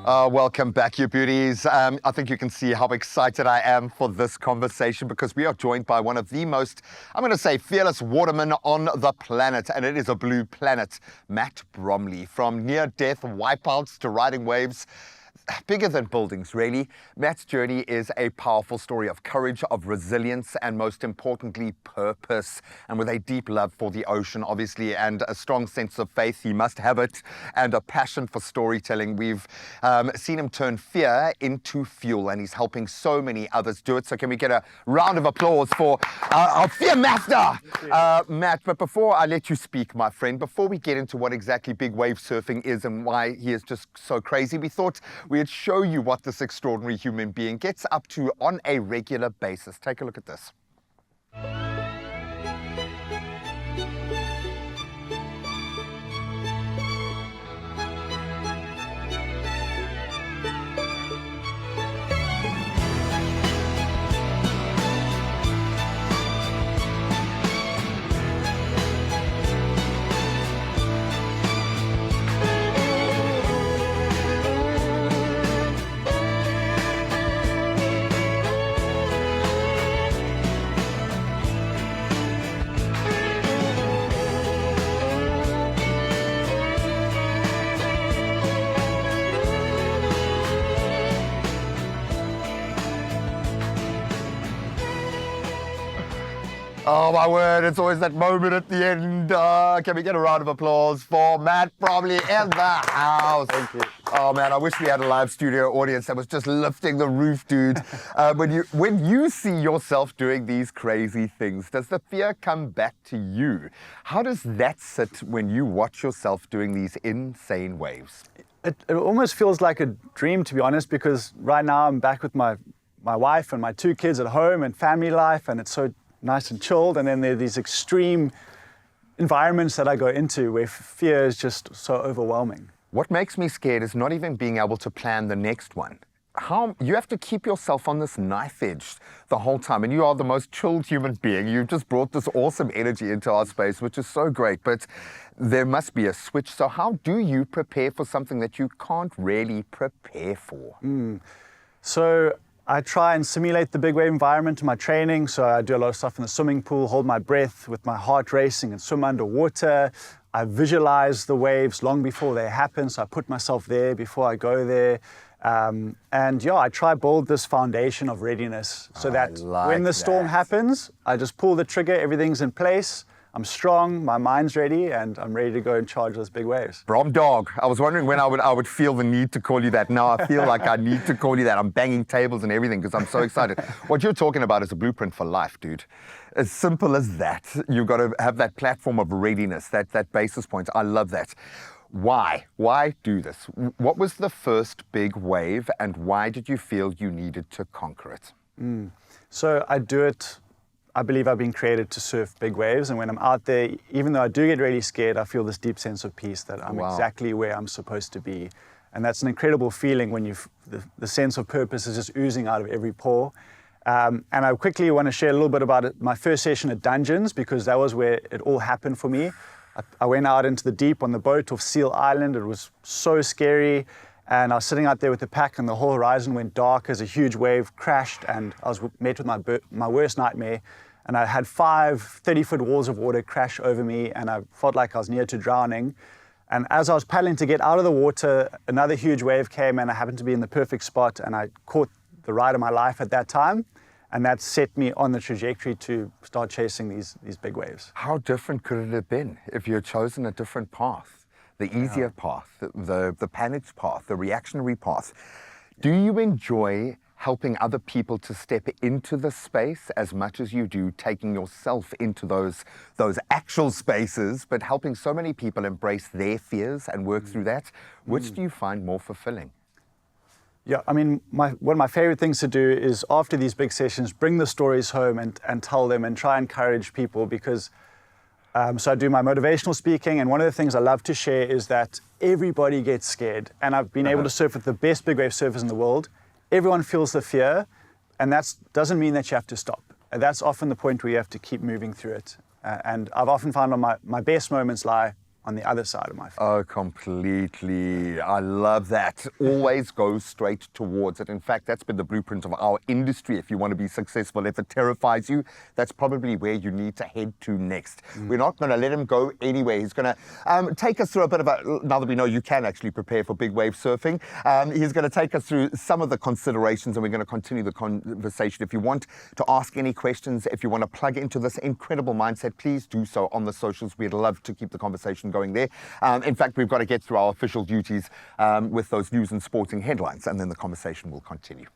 Welcome back, you beauties. I think you can see how excited I am for this conversation because we are joined by one of the most, I'm going to say, fearless watermen on the planet, and it is a blue planet, Matt Bromley. From near-death wipeouts to riding waves, bigger than buildings, really. Matt's journey is a powerful story of courage, of resilience, and most importantly, purpose. And with a deep love for the ocean, obviously, and a strong sense of faith, he must have it, and a passion for storytelling. We've seen him turn fear into fuel, and he's helping so many others do it. So can we get a round of applause for our fear master, Matt? But before I let you speak, my friend, before we get into what exactly big wave surfing is and why he is just so crazy, we thought we'd show you what this extraordinary human being gets up to on a regular basis. Take a look at this. Oh my word, it's always that moment at the end. Can we get a round of applause for Matt Bromley in the house? Thank you. Oh man, I wish we had a live studio audience that was just lifting the roof, dude. When you see yourself doing these crazy things, does the fear come back to you? How does that sit when you watch yourself doing these insane waves? It almost feels like a dream, to be honest, because right now I'm back with my wife and my 2 kids at home and family life, and it's so nice and chilled. And then there are these extreme environments that I go into where fear is just so overwhelming. What makes me scared is not even being able to plan the next one. You have to keep yourself on this knife edge the whole time, and you are the most chilled human being. You've just brought this awesome energy into our space, which is so great, but there must be a switch. So how do you prepare for something that you can't really prepare for? So I try and simulate the big wave environment in my training. So I do a lot of stuff in the swimming pool, hold my breath with my heart racing and swim underwater. I visualize the waves long before they happen. So I put myself there before I go there. I try build this foundation of readiness so that when the storm happens, I just pull the trigger, everything's in place. I'm strong, my mind's ready, and I'm ready to go and charge those big waves. Brom dog. I was wondering when I would feel the need to call you that. Now I feel like I need to call you that. I'm banging tables and everything because I'm so excited. What you're talking about is a blueprint for life, dude. As simple as that. You've got to have that platform of readiness, that basis point. I love that. Why? Why do this? What was the first big wave, and why did you feel you needed to conquer it? So I do it. I believe I've been created to surf big waves, and when I'm out there, even though I do get really scared, I feel this deep sense of peace that I'm exactly where I'm supposed to be. And that's an incredible feeling when the sense of purpose is just oozing out of every pore. And I quickly want to share a little bit about my first session at Dungeons, because that was where it all happened for me. I went out into the deep on the boat off Seal Island. It was so scary. And I was sitting out there with the pack, and the whole horizon went dark as a huge wave crashed, and I was met with my worst nightmare. And I had 5 30-foot walls of water crash over me, and I felt like I was near to drowning. And as I was paddling to get out of the water, another huge wave came, and I happened to be in the perfect spot, and I caught the ride of my life at that time. And that set me on the trajectory to start chasing these big waves. How different could it have been if you had chosen a different path? The easier path, the panicked path, the reactionary path. Do you enjoy helping other people to step into the space as much as you do taking yourself into those actual spaces, but helping so many people embrace their fears and work through that? Which do you find more fulfilling? Yeah, I mean, one of my favorite things to do is after these big sessions, bring the stories home and tell them and try and encourage people, because so I do my motivational speaking, and one of the things I love to share is that everybody gets scared. And I've been able to surf with the best big wave surfers in the world. Everyone feels the fear, and that doesn't mean that you have to stop. And that's often the point where you have to keep moving through it. And I've often found on my best moments lie on the other side of my feet. Oh, completely. I love that. Always go straight towards it. In fact, that's been the blueprint of our industry. If you want to be successful, if it terrifies you, that's probably where you need to head to next. We're not going to let him go anywhere. He's going to take us through a bit of a, now that we know you can actually prepare for big wave surfing, he's going to take us through some of the considerations, and we're going to continue the conversation. If you want to ask any questions, if you want to plug into this incredible mindset, please do so on the socials. We'd love to keep the conversation going there. In fact, we've got to get through our official duties with those news and sporting headlines, and then the conversation will continue.